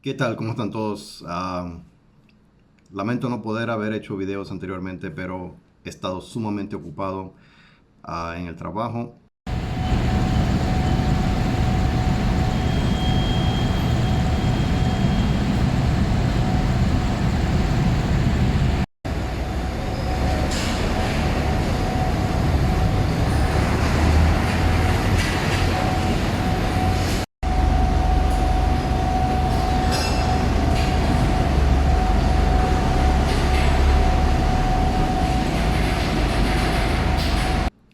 ¿Qué tal? ¿Cómo están todos? Lamento no poder haber hecho videos anteriormente, pero he estado sumamente ocupado en el trabajo.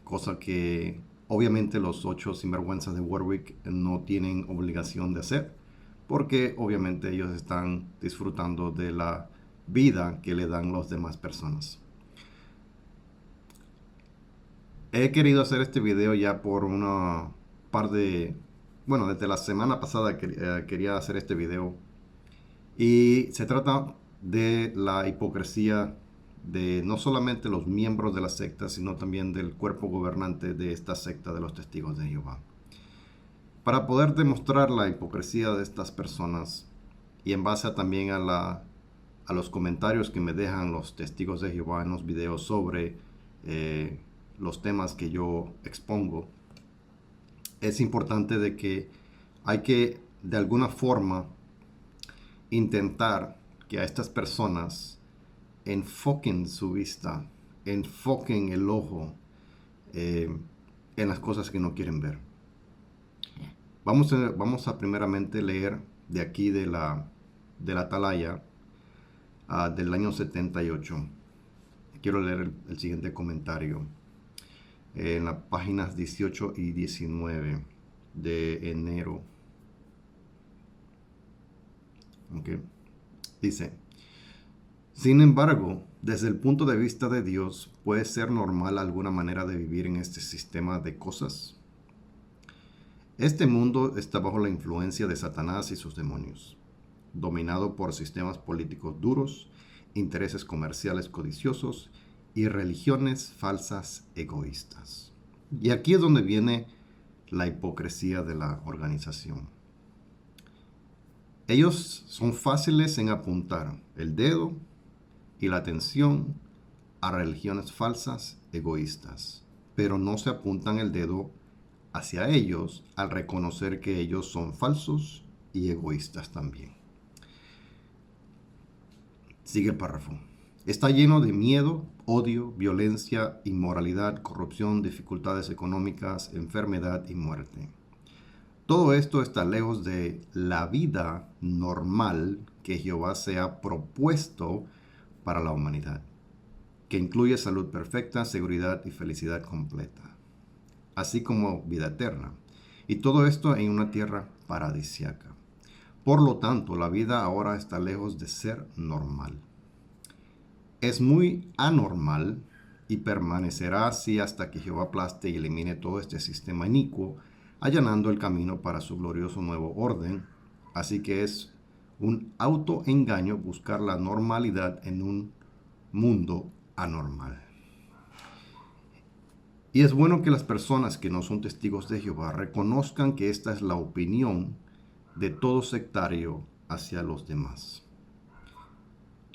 Cosa que obviamente los 8 sinvergüenzas de Warwick no tienen obligación de hacer, porque obviamente ellos están disfrutando de la vida que le dan las demás personas. He querido hacer este video ya por una par de... Bueno, desde la semana pasada quería hacer este video. Y se trata de la hipocresía de no solamente los miembros de la secta, sino también del cuerpo gobernante de esta secta de los testigos de Jehová. Para poder demostrar la hipocresía de estas personas y en base también a los comentarios que me dejan los testigos de Jehová en los videos sobre los temas que yo expongo, es importante de que hay que de alguna forma intentar que a estas personas enfoquen su vista, enfoquen el ojo eh, en las cosas que no quieren ver. Vamos a primeramente leer de aquí de la Atalaya del año 78. Quiero leer el siguiente comentario en las páginas 18 y 19 de enero. ¿Okay? Dice: sin embargo, desde el punto de vista de Dios, ¿puede ser normal alguna manera de vivir en este sistema de cosas? Este mundo está bajo la influencia de Satanás y sus demonios, dominado por sistemas políticos duros, intereses comerciales codiciosos y religiones falsas egoístas. Y aquí es donde viene la hipocresía de la organización. Ellos son fáciles en apuntar el dedo y la atención a religiones falsas egoístas, pero no se apuntan el dedo hacia ellos al reconocer que ellos son falsos y egoístas también. Sigue el párrafo. Está lleno de miedo, odio, violencia, inmoralidad, corrupción, dificultades económicas, enfermedad y muerte. Todo esto está lejos de la vida normal que Jehová se ha propuesto para la humanidad, que incluye salud perfecta, seguridad y felicidad completa, así como vida eterna. Y todo esto en una tierra paradisiaca. Por lo tanto, la vida ahora está lejos de ser normal. Es muy anormal y permanecerá así hasta que Jehová aplaste y elimine todo este sistema inicuo, allanando el camino para su glorioso nuevo orden. Así que es un autoengaño buscar la normalidad en un mundo anormal. Y es bueno que las personas que no son testigos de Jehová reconozcan que esta es la opinión de todo sectario hacia los demás.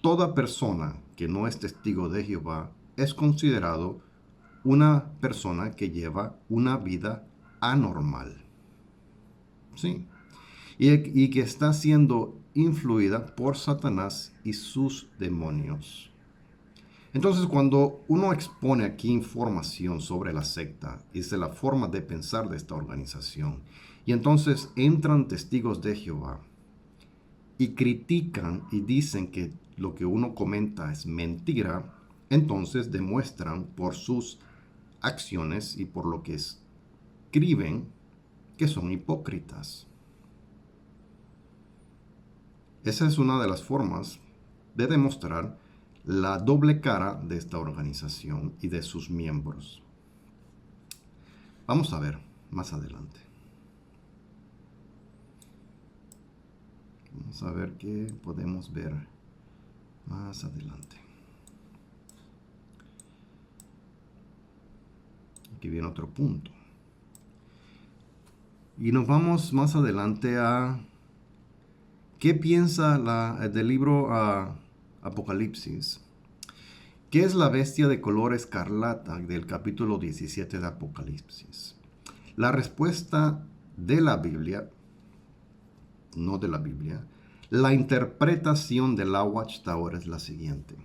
Toda persona que no es testigo de Jehová es considerado una persona que lleva una vida anormal. Sí. Y que está siendo influida por Satanás y sus demonios. Entonces, cuando uno expone aquí información sobre la secta y de la forma de pensar de esta organización, y entonces entran testigos de Jehová y critican y dicen que lo que uno comenta es mentira, entonces demuestran por sus acciones y por lo que escriben que son hipócritas. Esa es una de las formas de demostrar la doble cara de esta organización y de sus miembros. Vamos a ver más adelante. Vamos a ver qué podemos ver más adelante. Aquí viene otro punto. Y nos vamos más adelante a ¿Qué piensa del libro Apocalipsis? ¿Qué es la bestia de color escarlata del capítulo 17 de Apocalipsis? La respuesta de la Biblia, no de la Biblia, la interpretación de la Watchtower es la siguiente.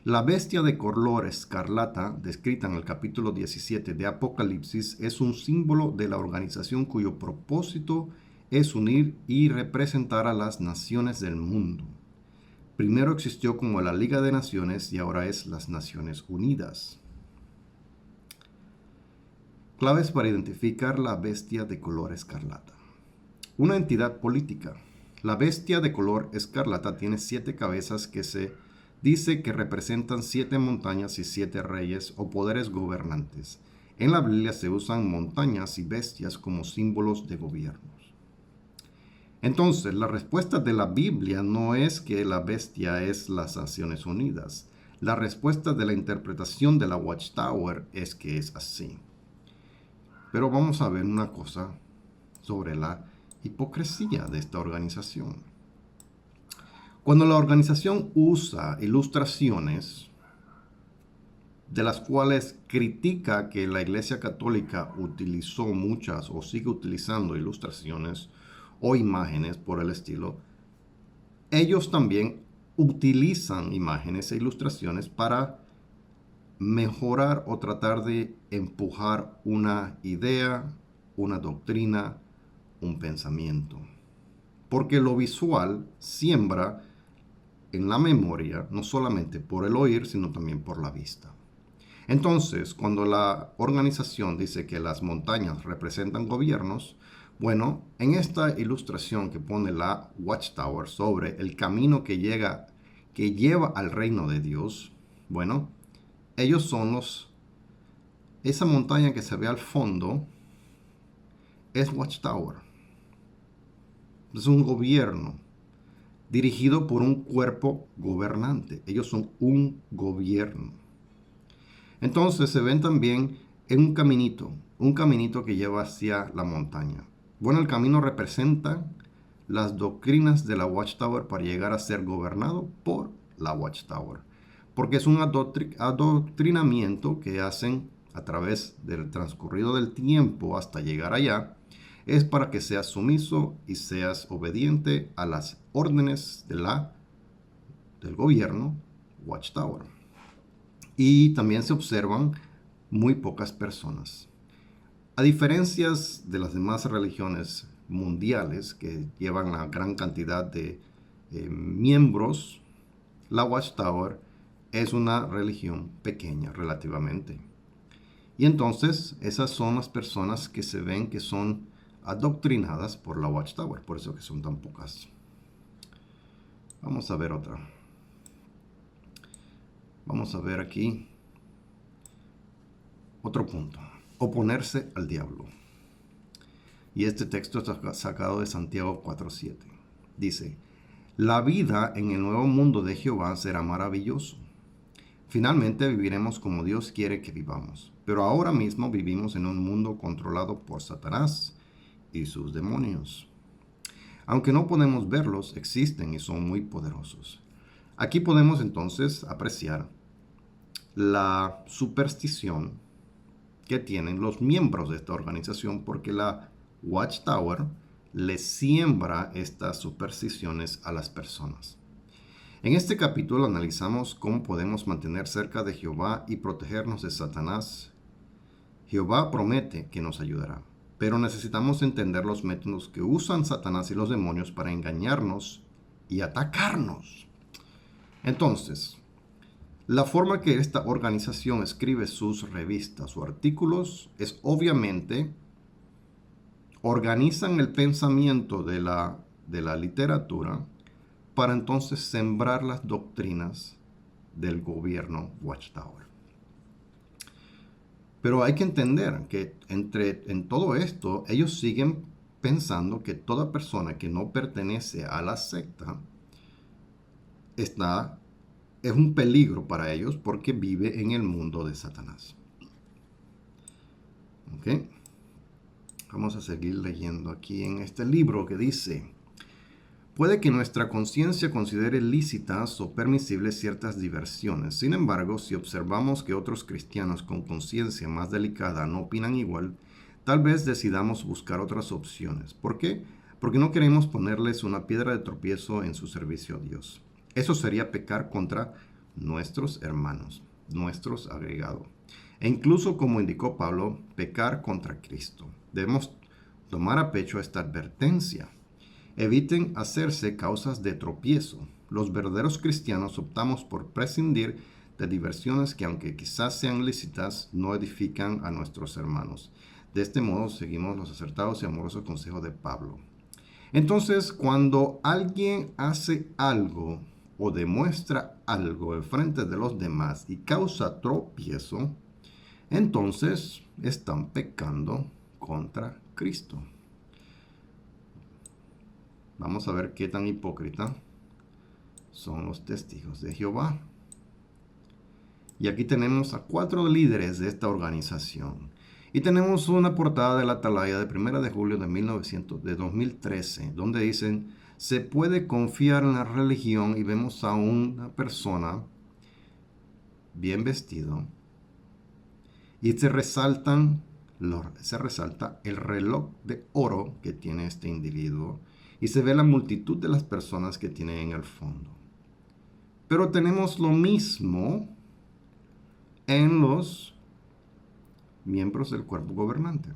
La bestia de color escarlata, descrita en el capítulo 17 de Apocalipsis, es un símbolo de la organización cuyo propósito es unir y representar a las naciones del mundo. Primero existió como la Liga de Naciones y ahora es las Naciones Unidas. Claves para identificar la bestia de color escarlata. Una entidad política. La bestia de color escarlata tiene 7 cabezas que se dice que representan 7 montañas y 7 reyes o poderes gobernantes. En la Biblia se usan montañas y bestias como símbolos de gobiernos. Entonces, la respuesta de la Biblia no es que la bestia es las Naciones Unidas. La respuesta de la interpretación de la Watchtower es que es así. Pero vamos a ver una cosa sobre la hipocresía de esta organización. Cuando la organización usa ilustraciones de las cuales critica que la Iglesia Católica utilizó muchas o sigue utilizando ilustraciones o imágenes por el estilo, ellos también utilizan imágenes e ilustraciones para mejorar o tratar de empujar una idea, una doctrina, un pensamiento. Porque lo visual siembra en la memoria, no solamente por el oír, sino también por la vista. Entonces, cuando la organización dice que las montañas representan gobiernos, bueno, en esta ilustración que pone la Watchtower sobre el camino que lleva al reino de Dios, bueno, ellos son esa montaña que se ve al fondo es Watchtower. Es un gobierno dirigido por un cuerpo gobernante. Ellos son un gobierno. Entonces se ven también en un caminito que lleva hacia la montaña. Bueno, el camino representa las doctrinas de la Watchtower para llegar a ser gobernado por la Watchtower. Porque es un adoctrinamiento que hacen a través del transcurrido del tiempo hasta llegar allá. Es para que seas sumiso y seas obediente a las órdenes del gobierno Watchtower. Y también se observan muy pocas personas. A diferencia de las demás religiones mundiales que llevan la gran cantidad de miembros, la Watchtower es una religión pequeña relativamente. Y entonces esas son las personas que se ven que son adoctrinadas por la Watchtower, por eso que son tan pocas. Vamos a ver otra. Vamos a ver aquí otro punto. Oponerse al diablo. Y este texto está sacado de Santiago 4:7. Dice, la vida en el nuevo mundo de Jehová será maravilloso. Finalmente viviremos como Dios quiere que vivamos. Pero ahora mismo vivimos en un mundo controlado por Satanás y sus demonios. Aunque no podemos verlos, existen y son muy poderosos. Aquí podemos entonces apreciar la superstición que tienen los miembros de esta organización, porque la Watchtower le siembra estas supersticiones a las personas. En este capítulo analizamos cómo podemos mantener cerca de Jehová y protegernos de Satanás. Jehová promete que nos ayudará, pero necesitamos entender los métodos que usan Satanás y los demonios para engañarnos y atacarnos. Entonces, la forma que esta organización escribe sus revistas o artículos es obviamente organizan el pensamiento de la literatura para entonces sembrar las doctrinas del gobierno Watchtower. Pero hay que entender que en todo esto ellos siguen pensando que toda persona que no pertenece a la secta es un peligro para ellos porque vive en el mundo de Satanás. ¿Ok? Vamos a seguir leyendo aquí en este libro que dice, Puede que nuestra conciencia considere lícitas o permisibles ciertas diversiones. Sin embargo, si observamos que otros cristianos con conciencia más delicada no opinan igual, tal vez decidamos buscar otras opciones. ¿Por qué? Porque no queremos ponerles una piedra de tropiezo en su servicio a Dios. Eso sería pecar contra nuestros hermanos, nuestros agregados. E incluso, como indicó Pablo, pecar contra Cristo. Debemos tomar a pecho esta advertencia. Eviten hacerse causas de tropiezo. Los verdaderos cristianos optamos por prescindir de diversiones que, aunque quizás sean lícitas, no edifican a nuestros hermanos. De este modo seguimos los acertados y amorosos consejos de Pablo. Entonces, cuando alguien hace algo o demuestra algo en frente de los demás y causa tropiezo, entonces están pecando contra Cristo. Vamos a ver qué tan hipócrita son los testigos de Jehová. Y aquí tenemos a 4 líderes de esta organización. Y tenemos una portada de la Atalaya de 1 de julio de 2013, donde dicen, se puede confiar en la religión, y vemos a una persona bien vestido y se resalta el reloj de oro que tiene este individuo y se ve la multitud de las personas que tiene en el fondo. Pero tenemos lo mismo en los miembros del cuerpo gobernante.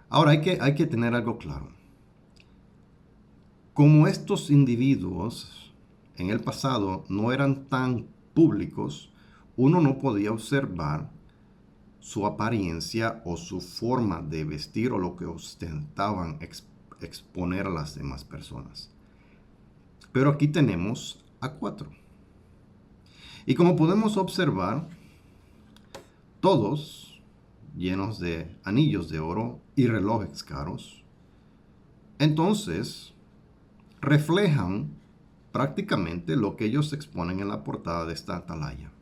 Ahora hay que tener algo claro. Como estos individuos en el pasado no eran tan públicos, uno no podía observar su apariencia o su forma de vestir o lo que ostentaban exponer a las demás personas. Pero aquí tenemos a 4. Y como podemos observar, todos llenos de anillos de oro y relojes caros, entonces reflejan prácticamente lo que ellos exponen en la portada de esta atalaya.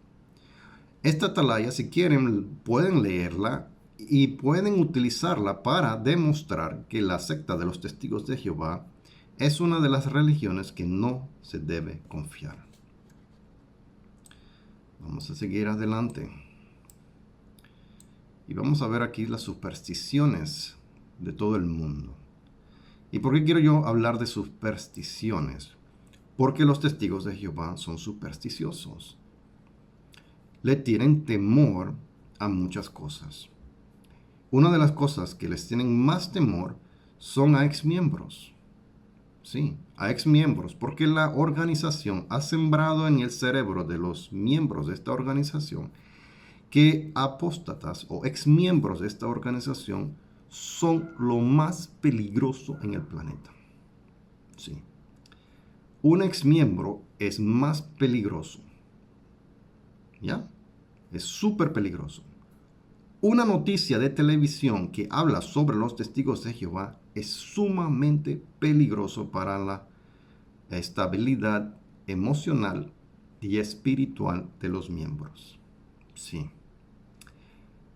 Esta atalaya, si quieren, pueden leerla y pueden utilizarla para demostrar que la secta de los testigos de Jehová es una de las religiones que no se debe confiar. Vamos a seguir adelante. Y vamos a ver aquí las supersticiones de todo el mundo. ¿Y por qué quiero yo hablar de supersticiones? Porque los testigos de Jehová son supersticiosos. Le tienen temor a muchas cosas. Una de las cosas que les tienen más temor son a exmiembros. Sí, a exmiembros, porque la organización ha sembrado en el cerebro de los miembros de esta organización que apóstatas o exmiembros de esta organización son lo más peligroso en el planeta. Sí. Un exmiembro es más peligroso. ¿Ya? Es súper peligroso. Una noticia de televisión que habla sobre los testigos de Jehová es sumamente peligroso para la estabilidad emocional y espiritual de los miembros. Sí.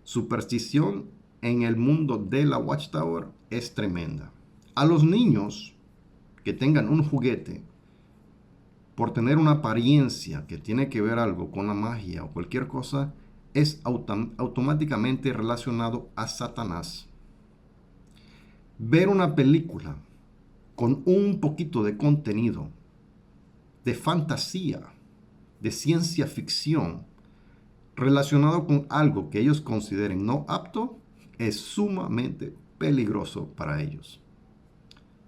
Superstición en el mundo de la Watchtower es tremenda. A los niños que tengan un juguete por tener una apariencia que tiene que ver algo con la magia o cualquier cosa, es automáticamente relacionado a Satanás. Ver una película con un poquito de contenido, de fantasía, de ciencia ficción, relacionado con algo que ellos consideren no apto, es sumamente peligroso para ellos.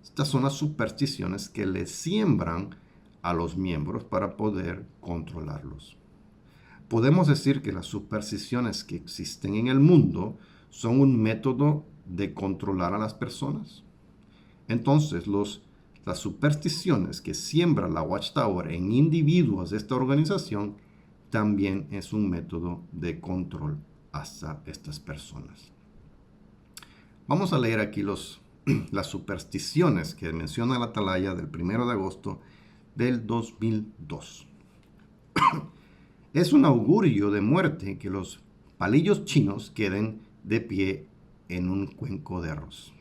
Estas son las supersticiones que les siembran a los miembros para poder controlarlos. Podemos decir que las supersticiones que existen en el mundo son un método de controlar a las personas. Entonces, las supersticiones que siembra la Watchtower en individuos de esta organización también es un método de control hacia estas personas. Vamos a leer aquí las supersticiones que menciona la atalaya del 1 de agosto del 2002. Es un augurio de muerte que los palillos chinos queden de pie en un cuenco de arroz.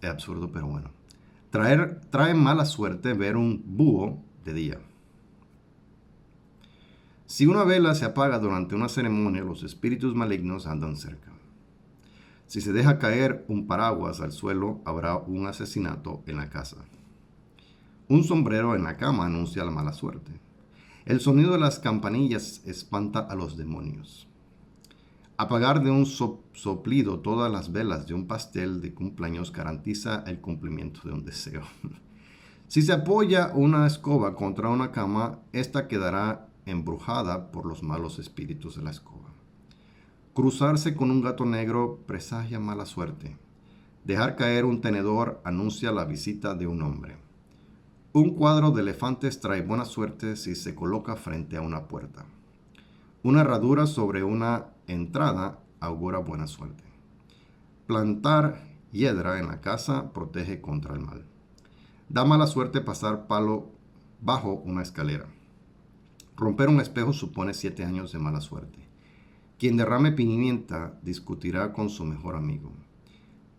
Es absurdo, pero bueno. Trae mala suerte ver un búho de día. Si una vela se apaga durante una ceremonia, los espíritus malignos andan cerca. Si se deja caer un paraguas al suelo, habrá un asesinato en la casa. Un sombrero en la cama anuncia la mala suerte. El sonido de las campanillas espanta a los demonios. Apagar de un soplido todas las velas de un pastel de cumpleaños garantiza el cumplimiento de un deseo. Si se apoya una escoba contra una cama, esta quedará embrujada por los malos espíritus de la escoba. Cruzarse con un gato negro presagia mala suerte. Dejar caer un tenedor anuncia la visita de un hombre. Un cuadro de elefantes trae buena suerte si se coloca frente a una puerta. Una herradura sobre una entrada augura buena suerte. Plantar hiedra en la casa protege contra el mal. Da mala suerte pasar palo bajo una escalera. Romper un espejo supone 7 años de mala suerte. Quien derrame pimienta discutirá con su mejor amigo.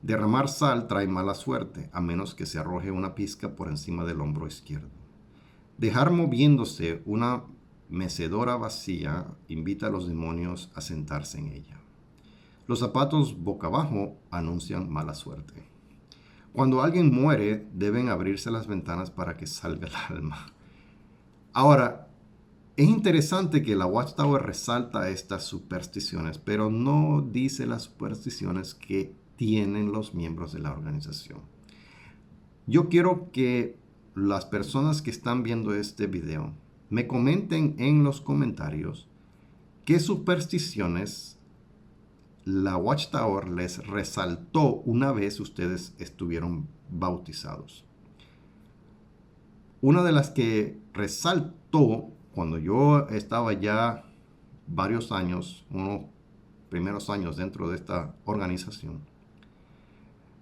Derramar sal trae mala suerte, a menos que se arroje una pizca por encima del hombro izquierdo. Dejar moviéndose una mecedora vacía invita a los demonios a sentarse en ella. Los zapatos boca abajo anuncian mala suerte. Cuando alguien muere, deben abrirse las ventanas para que salga el alma. Ahora, es interesante que la Watchtower resalta estas supersticiones, pero no dice las supersticiones que tienen los miembros de la organización. Yo quiero que las personas que están viendo este video me comenten en los comentarios qué supersticiones la Watchtower les resaltó una vez ustedes estuvieron bautizados. Una de las que resaltó cuando yo estaba ya varios años, unos primeros años dentro de esta organización,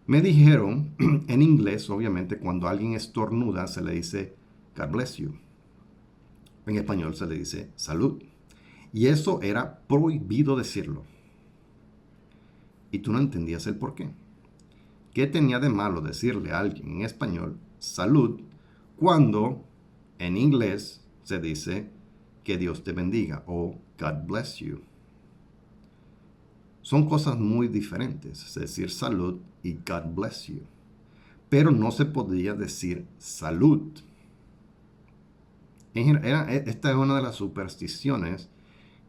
me dijeron en inglés, obviamente, cuando alguien estornuda se le dice God bless you. En español se le dice salud. Y eso era prohibido decirlo. Y tú no entendías el por qué. ¿Qué tenía de malo decirle a alguien en español salud cuando en inglés se dice que Dios te bendiga o God bless you? Son cosas muy diferentes, es decir, salud y God bless you. Pero no se podía decir salud. Esta es una de las supersticiones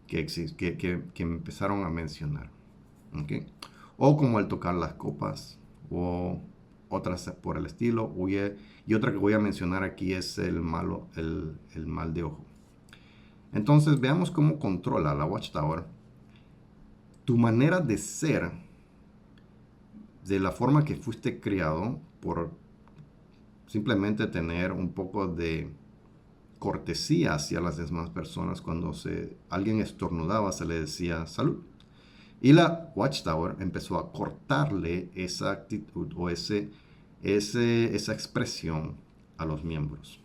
que empezaron a mencionar. ¿Okay? O como el tocar las copas o otras por el estilo. Y otra que voy a mencionar aquí es el mal de ojo. Entonces veamos cómo controla la Watchtower tu manera de ser, de la forma que fuiste criado, por simplemente tener un poco de cortesía hacia las demás personas. Cuando alguien estornudaba se le decía salud. Y la Watchtower empezó a cortarle esa actitud o esa expresión a los miembros.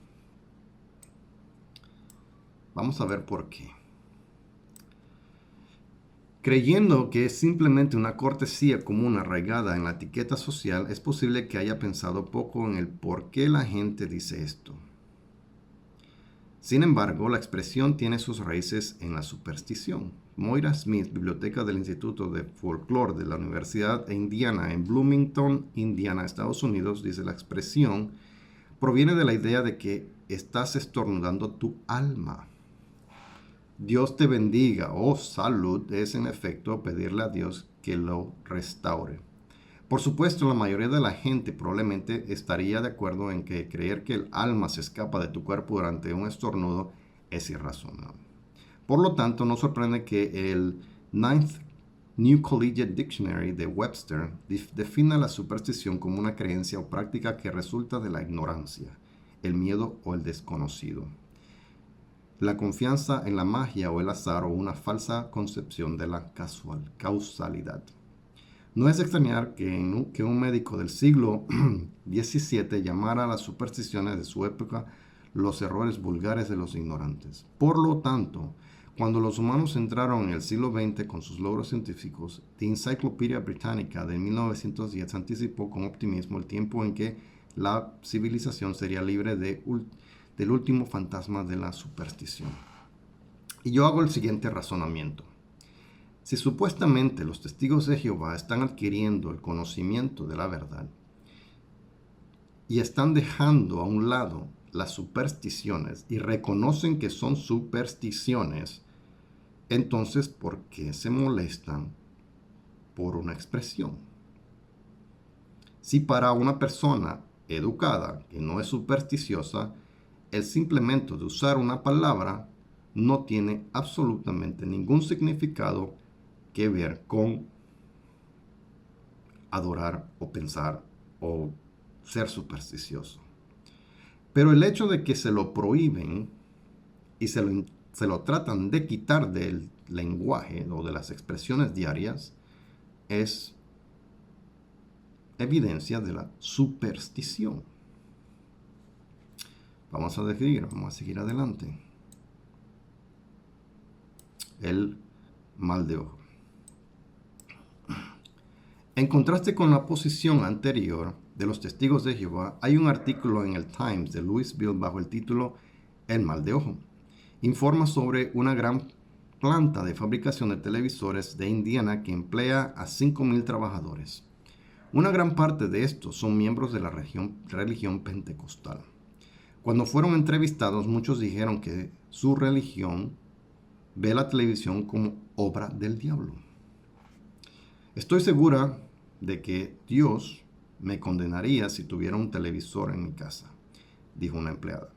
Vamos a ver por qué. Creyendo que es simplemente una cortesía común arraigada en la etiqueta social, es posible que haya pensado poco en el por qué la gente dice esto. Sin embargo, la expresión tiene sus raíces en la superstición. Moira Smith, biblioteca del Instituto de Folklore de la Universidad de Indiana en Bloomington, Indiana, Estados Unidos, dice: la expresión proviene de la idea de que estás estornudando tu alma. Dios te bendiga o salud es en efecto pedirle a Dios que lo restaure. Por supuesto, la mayoría de la gente probablemente estaría de acuerdo en que creer que el alma se escapa de tu cuerpo durante un estornudo es irrazonable. Por lo tanto, no sorprende que el Ninth New Collegiate Dictionary de Webster defina la superstición como una creencia o práctica que resulta de la ignorancia, el miedo o el desconocido, la confianza en la magia o el azar o una falsa concepción de la causalidad. No es de extrañar que un médico del siglo XVII llamara a las supersticiones de su época los errores vulgares de los ignorantes. Por lo tanto, Cuando los humanos entraron en el siglo XX con sus logros científicos, The Encyclopedia Britannica de 1910 anticipó con optimismo el tiempo en que la civilización sería libre del último fantasma de la superstición. Y yo hago el siguiente razonamiento. Si supuestamente los testigos de Jehová están adquiriendo el conocimiento de la verdad y están dejando a un lado las supersticiones y reconocen que son supersticiones, entonces, ¿por qué se molestan por una expresión? Si para una persona educada, que no es supersticiosa, el simplemente de usar una palabra no tiene absolutamente ningún significado que ver con adorar o pensar o ser supersticioso. Pero el hecho de que se lo prohíben y se lo tratan de quitar del lenguaje o de las expresiones diarias es evidencia de la superstición. Vamos a seguir adelante. El mal de ojo. En contraste con la posición anterior de los testigos de Jehová, hay un artículo en el Times de Louisville bajo el título El mal de ojo. Informa sobre una gran planta de fabricación de televisores de Indiana que emplea a 5,000 trabajadores. Una gran parte de estos son miembros de la religión pentecostal. Cuando fueron entrevistados, muchos dijeron que su religión ve la televisión como obra del diablo. Estoy segura de que Dios me condenaría si tuviera un televisor en mi casa, dijo una empleada.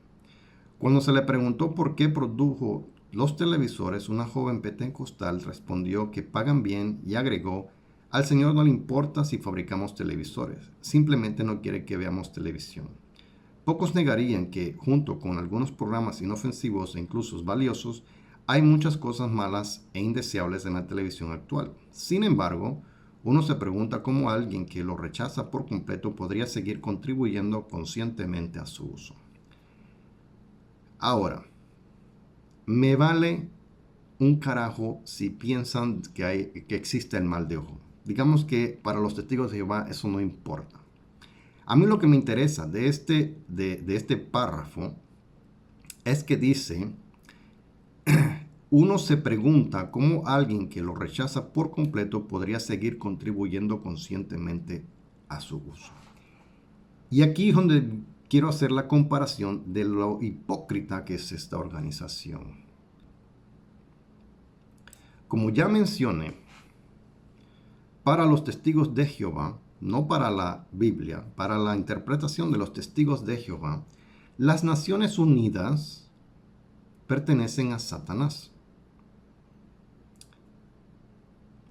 Cuando se le preguntó por qué produjo los televisores, una joven pentecostal respondió que pagan bien y agregó: al Señor no le importa si fabricamos televisores, simplemente no quiere que veamos televisión. Pocos negarían que, junto con algunos programas inofensivos e incluso valiosos, hay muchas cosas malas e indeseables en la televisión actual. Sin embargo, uno se pregunta cómo alguien que lo rechaza por completo podría seguir contribuyendo conscientemente a su uso. Ahora, me vale un carajo si piensan que existe el mal de ojo. Digamos que para los testigos de Jehová eso no importa. A mí lo que me interesa de este párrafo es que dice: uno se pregunta cómo alguien que lo rechaza por completo podría seguir contribuyendo conscientemente a su uso. Y aquí es donde quiero hacer la comparación de lo hipócrita que es esta organización. Como ya mencioné, para los testigos de Jehová, no para la Biblia, para la interpretación de los testigos de Jehová, las Naciones Unidas pertenecen a Satanás.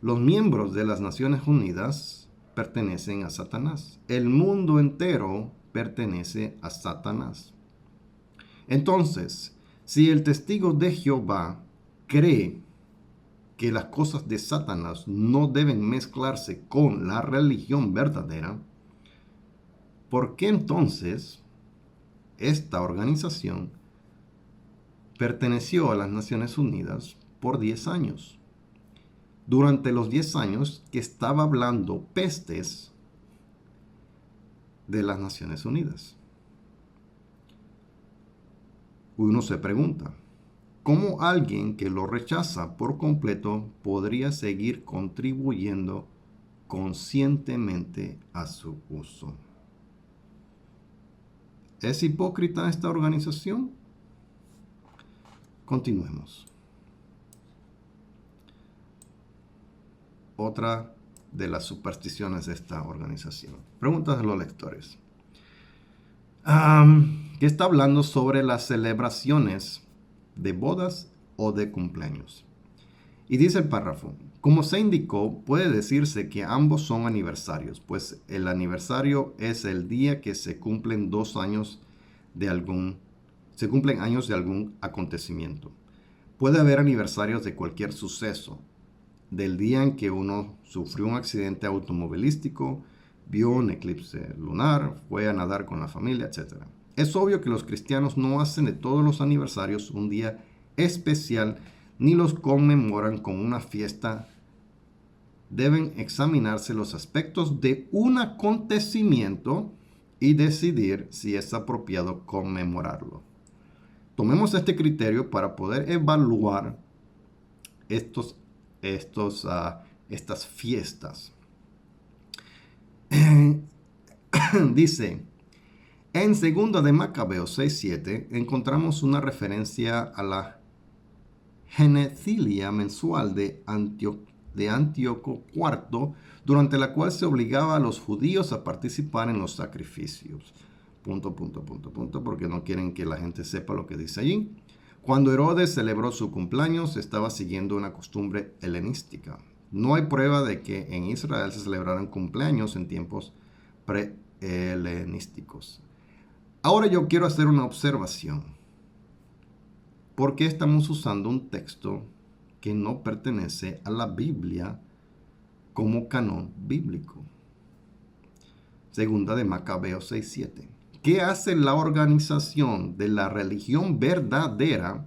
Los miembros de las Naciones Unidas pertenecen a Satanás. El mundo entero pertenece a Satanás. Entonces, si el testigo de Jehová cree que las cosas de Satanás no deben mezclarse con la religión verdadera, ¿por qué entonces esta organización perteneció a las Naciones Unidas por 10 años? Durante los 10 años que estaba hablando pestes de las Naciones Unidas. Uno se pregunta, ¿cómo alguien que lo rechaza por completo podría seguir contribuyendo conscientemente a su uso? ¿Es hipócrita esta organización? Continuemos. Otra de las supersticiones de esta organización. Preguntas de los lectores. Que está hablando sobre las celebraciones de bodas o de cumpleaños. Y dice el párrafo: como se indicó, puede decirse que ambos son aniversarios, pues el aniversario es el día que se cumplen 2 años de algún acontecimiento. Puede haber aniversarios de cualquier suceso, del día en que uno sufrió un accidente automovilístico, vio un eclipse lunar, fue a nadar con la familia, etc. Es obvio que los cristianos no hacen de todos los aniversarios un día especial ni los conmemoran con una fiesta. Deben examinarse los aspectos de un acontecimiento y decidir si es apropiado conmemorarlo. Tomemos este criterio para poder evaluar estas fiestas. Dice, en 2 de Macabeos 6:7 encontramos una referencia a la genecilia mensual de Antíoco IV, durante la cual se obligaba a los judíos a participar en los sacrificios. Porque no quieren que la gente sepa lo que dice allí. Cuando Herodes celebró su cumpleaños, estaba siguiendo una costumbre helenística. No hay prueba de que en Israel se celebraran cumpleaños en tiempos pre-helenísticos. Ahora yo quiero hacer una observación. ¿Por qué estamos usando un texto que no pertenece a la Biblia como canon bíblico? 2 de Macabeos 6:7. ¿Qué hace la organización de la religión verdadera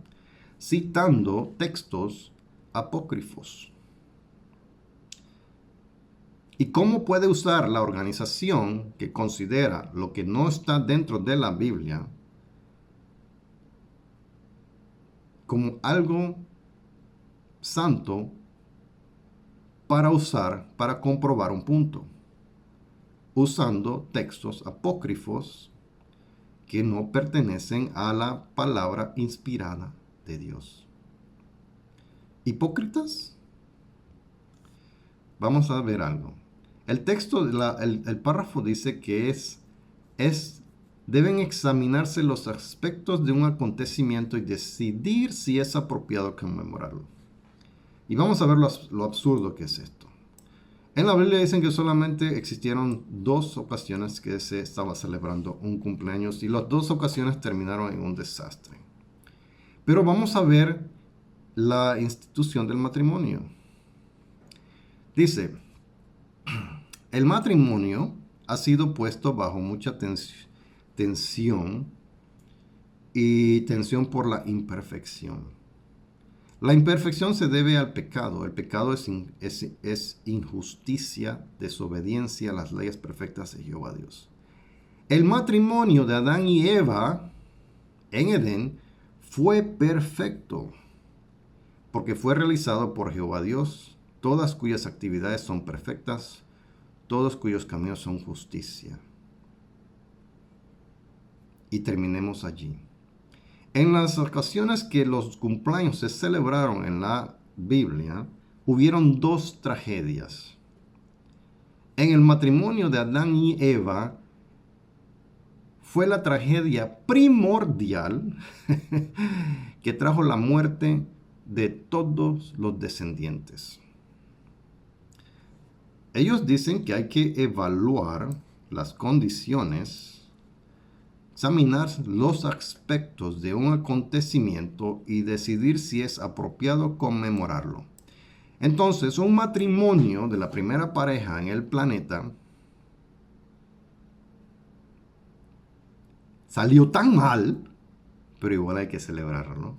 citando textos apócrifos? ¿Y cómo puede usar la organización que considera lo que no está dentro de la Biblia como algo santo para comprobar un punto, usando textos apócrifos que no pertenecen a la palabra inspirada de Dios? ¿Hipócritas? Vamos a ver algo. El texto, el párrafo dice que deben examinarse los aspectos de un acontecimiento y decidir si es apropiado conmemorarlo. Y vamos a ver lo absurdo que es esto. En la Biblia dicen que solamente existieron 2 ocasiones que se estaba celebrando un cumpleaños y las 2 ocasiones terminaron en un desastre. Pero vamos a ver la institución del matrimonio. Dice, el matrimonio ha sido puesto bajo mucha tensión por la imperfección. La imperfección se debe al pecado. El pecado es injusticia, desobediencia a las leyes perfectas de Jehová Dios. El matrimonio de Adán y Eva en Edén fue perfecto, porque fue realizado por Jehová Dios, todas cuyas actividades son perfectas, todos cuyos caminos son justicia. Y terminemos allí. En las ocasiones que los cumpleaños se celebraron en la Biblia, hubieron 2 tragedias. En el matrimonio de Adán y Eva, fue la tragedia primordial que trajo la muerte de todos los descendientes. Ellos dicen que hay que evaluar las condiciones, examinar los aspectos de un acontecimiento y decidir si es apropiado conmemorarlo. Entonces, un matrimonio de la primera pareja en el planeta salió tan mal, pero igual hay que celebrarlo, ¿no?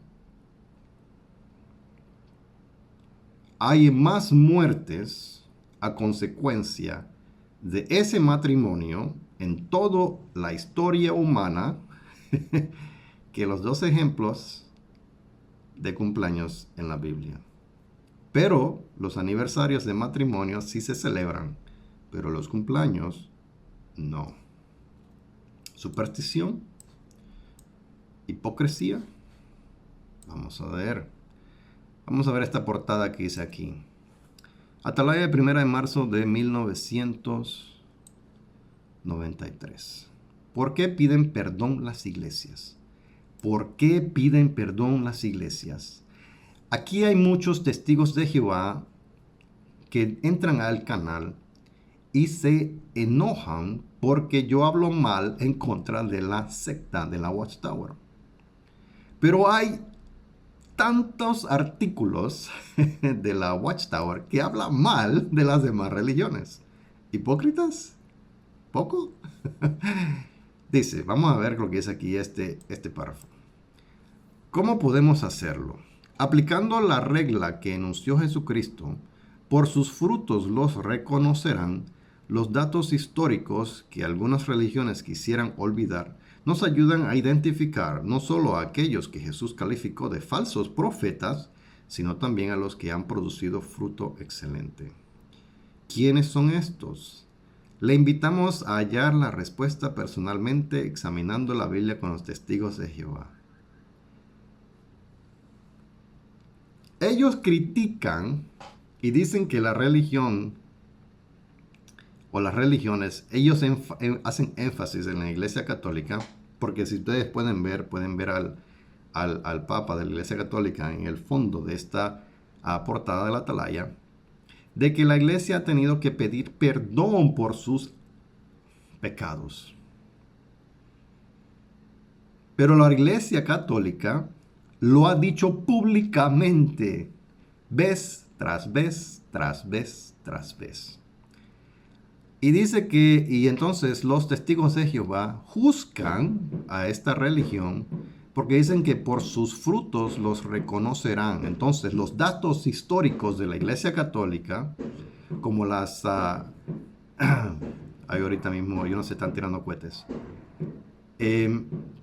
Hay más muertes a consecuencia de ese matrimonio en toda la historia humana que los 2 ejemplos de cumpleaños en la Biblia. Pero los aniversarios de matrimonio sí se celebran, pero los cumpleaños no. Superstición, hipocresía. Vamos a ver esta portada que dice aquí. Atalaya, 1 de marzo de 1993. ¿Por qué piden perdón las iglesias? ¿Por qué piden perdón las iglesias? Aquí hay muchos testigos de Jehová que entran al canal y se enojan porque yo hablo mal en contra de la secta de la Watchtower. Pero hay tantos artículos de la Watchtower que hablan mal de las demás religiones. ¿Hipócritas? ¿Poco? Dice, vamos a ver lo que es aquí este párrafo. ¿Cómo podemos hacerlo? Aplicando la regla que enunció Jesucristo, por sus frutos los reconocerán. Los datos históricos que algunas religiones quisieran olvidar nos ayudan a identificar no solo a aquellos que Jesús calificó de falsos profetas, sino también a los que han producido fruto excelente. ¿Quiénes son estos? Le invitamos a hallar la respuesta personalmente examinando la Biblia con los testigos de Jehová. Ellos critican y dicen que la religión o las religiones, ellos hacen énfasis en la Iglesia Católica, porque si ustedes pueden ver al Papa de la Iglesia Católica en el fondo de esta portada de la atalaya, de que la Iglesia ha tenido que pedir perdón por sus pecados. Pero la Iglesia Católica lo ha dicho públicamente, vez tras vez, tras vez, tras vez. Y dice que, y entonces los testigos de Jehová juzgan a esta religión porque dicen que por sus frutos los reconocerán. Entonces los datos históricos de la Iglesia Católica, como las... ahí ahorita mismo, yo no sé, están tirando cohetes.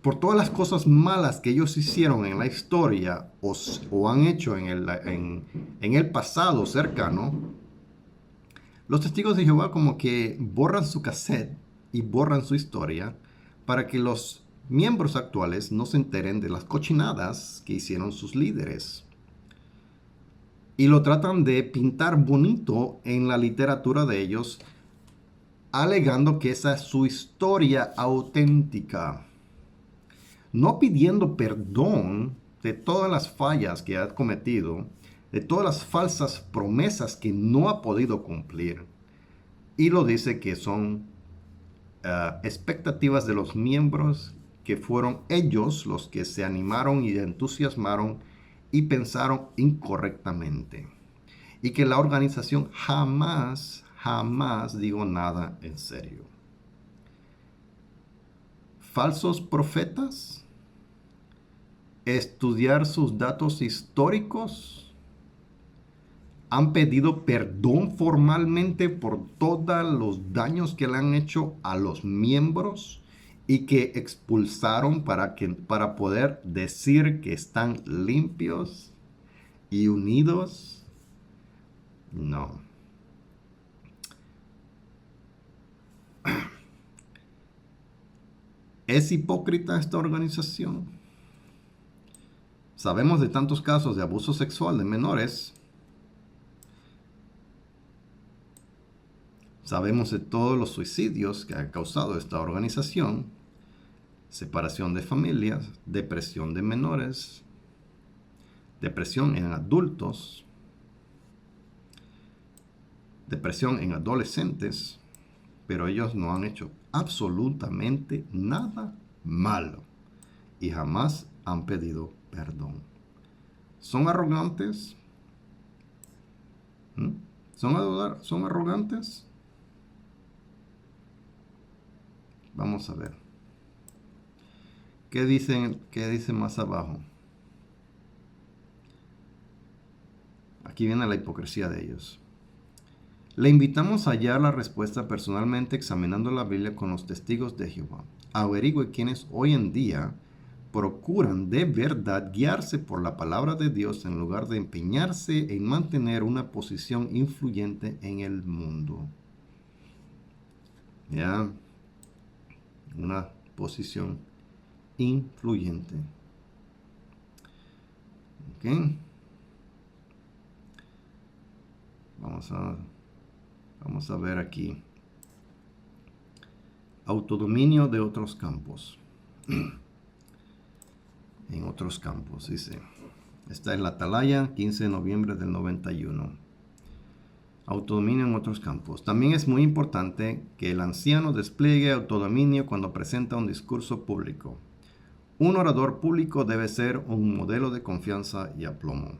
Por todas las cosas malas que ellos hicieron en la historia o han hecho en el pasado cercano, los testigos de Jehová como que borran su cassette y borran su historia para que los miembros actuales no se enteren de las cochinadas que hicieron sus líderes. Y lo tratan de pintar bonito en la literatura de ellos, alegando que esa es su historia auténtica, no pidiendo perdón de todas las fallas que ha cometido, de todas las falsas promesas que no ha podido cumplir. Y lo dice que son expectativas de los miembros, que fueron ellos los que se animaron y entusiasmaron y pensaron incorrectamente. Y que la organización jamás digo nada en serio. Falsos profetas, estudiar sus datos históricos, han pedido perdón formalmente por todos los daños que le han hecho a los miembros y que expulsaron para poder decir que están limpios y unidos. No. ¿Es hipócrita esta organización? Sabemos de tantos casos de abuso sexual de menores. Sabemos de todos los suicidios que ha causado esta organización. Separación de familias, depresión de menores, depresión en adultos, depresión en adolescentes, pero ellos no han hecho absolutamente nada malo y jamás han pedido perdón. ¿Son arrogantes? ¿Son arrogantes? Vamos a ver. ¿Qué dice más abajo? Aquí viene la hipocresía de ellos. Le invitamos a hallar la respuesta personalmente examinando la Biblia con los testigos de Jehová. Averigüe quienes hoy en día procuran de verdad guiarse por la palabra de Dios en lugar de empeñarse en mantener una posición influyente en el mundo. ¿Ya? Una posición influyente. ¿Ok? Vamos a ver aquí. Autodominio de otros campos. En otros campos, dice. Esta es la atalaya, 15 de noviembre del 91. Autodominio en otros campos. También es muy importante que el anciano despliegue autodominio cuando presenta un discurso público. Un orador público debe ser un modelo de confianza y aplomo.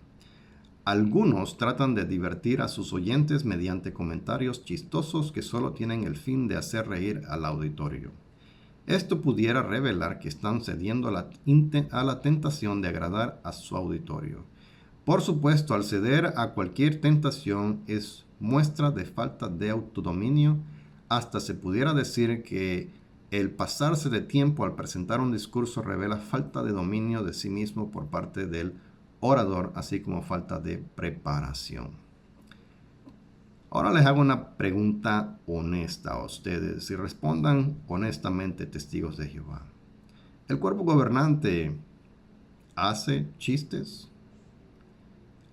Algunos tratan de divertir a sus oyentes mediante comentarios chistosos que solo tienen el fin de hacer reír al auditorio. Esto pudiera revelar que están cediendo a la tentación de agradar a su auditorio. Por supuesto, al ceder a cualquier tentación es muestra de falta de autodominio. Hasta se pudiera decir que el pasarse de tiempo al presentar un discurso revela falta de dominio de sí mismo por parte del orador, así como falta de preparación. Ahora les hago una pregunta honesta a ustedes y respondan honestamente, testigos de Jehová. ¿El cuerpo gobernante hace chistes?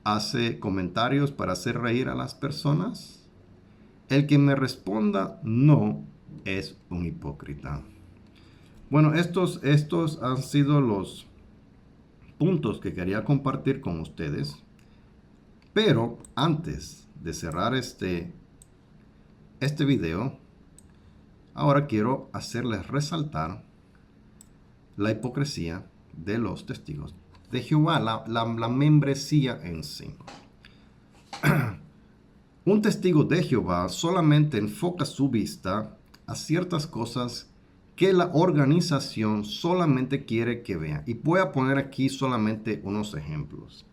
¿Hace comentarios para hacer reír a las personas? El que me responda no es un hipócrita. Bueno, estos han sido los puntos que quería compartir con ustedes. Pero antes de cerrar este video, ahora quiero hacerles resaltar la hipocresía de los testigos de Jehová, la membresía en sí. Un testigo de Jehová solamente enfoca su vista a ciertas cosas que la organización solamente quiere que vean. Y voy a poner aquí solamente unos ejemplos.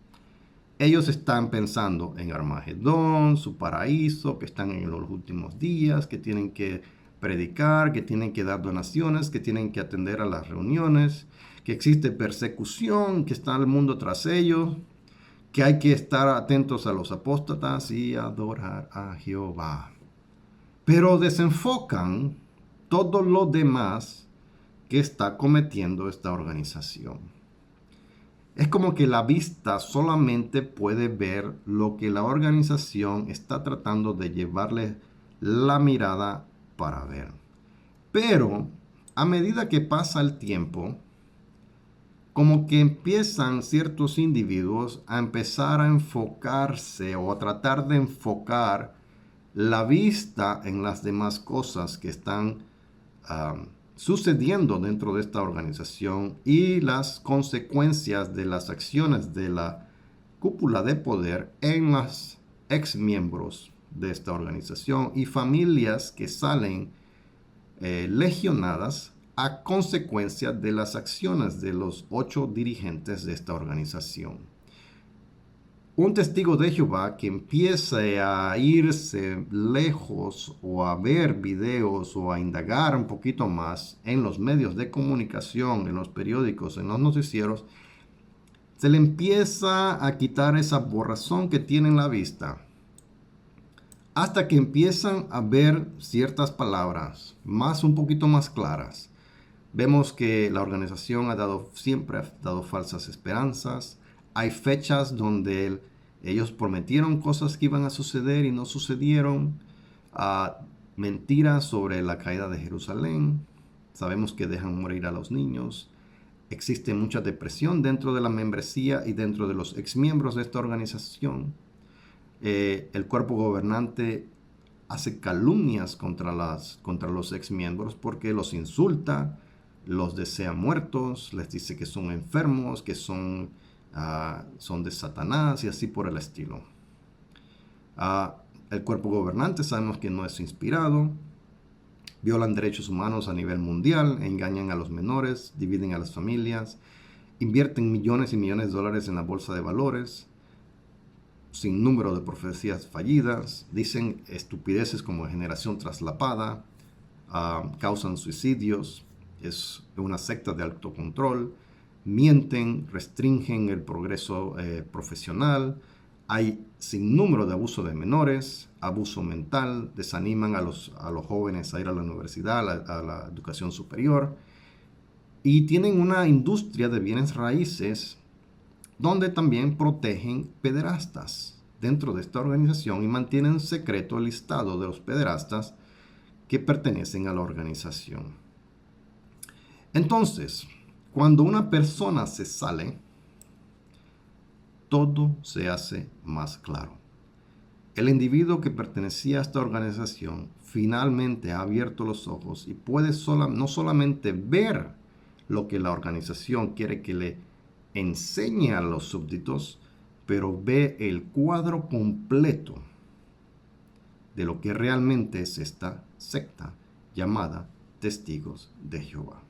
Ellos están pensando en Armagedón, su paraíso, que están en los últimos días, que tienen que predicar, que tienen que dar donaciones, que tienen que atender a las reuniones, que existe persecución, que está el mundo tras ellos, que hay que estar atentos a los apóstatas y adorar a Jehová. Pero desenfocan todo lo demás que está cometiendo esta organización. Es como que la vista solamente puede ver lo que la organización está tratando de llevarle la mirada para ver. Pero a medida que pasa el tiempo, como que empiezan ciertos individuos a empezar a enfocarse o a tratar de enfocar la vista en las demás cosas que están sucediendo dentro de esta organización y las consecuencias de las acciones de la cúpula de poder en los ex miembros de esta organización y familias que salen legionadas a consecuencia de las acciones de los 8 dirigentes de esta organización. Un testigo de Jehová que empiece a irse lejos o a ver videos o a indagar un poquito más en los medios de comunicación, en los periódicos, en los noticieros, se le empieza a quitar esa borrazón que tiene en la vista, hasta que empiezan a ver ciertas palabras un poquito más claras. Vemos que la organización siempre ha dado falsas esperanzas. Hay fechas donde ellos prometieron cosas que iban a suceder y no sucedieron. Mentiras sobre la caída de Jerusalén. Sabemos que dejan morir a los niños. Existe mucha depresión dentro de la membresía y dentro de los exmiembros de esta organización. El cuerpo gobernante hace calumnias contra los exmiembros porque los insulta, los desea muertos, les dice que son enfermos, que son de Satanás y así por el estilo. El cuerpo gobernante sabemos que no es inspirado, violan derechos humanos a nivel mundial, engañan a los menores, dividen a las familias, invierten millones y millones de dólares en la bolsa de valores, sin número de profecías fallidas, dicen estupideces como generación traslapada, causan suicidios, es una secta de autocontrol, mienten, restringen el progreso profesional, hay sin número de abuso de menores, abuso mental, desaniman a los jóvenes a ir a la universidad, a la educación superior, y tienen una industria de bienes raíces donde también protegen pederastas dentro de esta organización y mantienen secreto el listado de los pederastas que pertenecen a la organización. Entonces, cuando una persona se sale, todo se hace más claro. El individuo que pertenecía a esta organización finalmente ha abierto los ojos y puede no solamente ver lo que la organización quiere que le enseñe a los súbditos, pero ve el cuadro completo de lo que realmente es esta secta llamada Testigos de Jehová.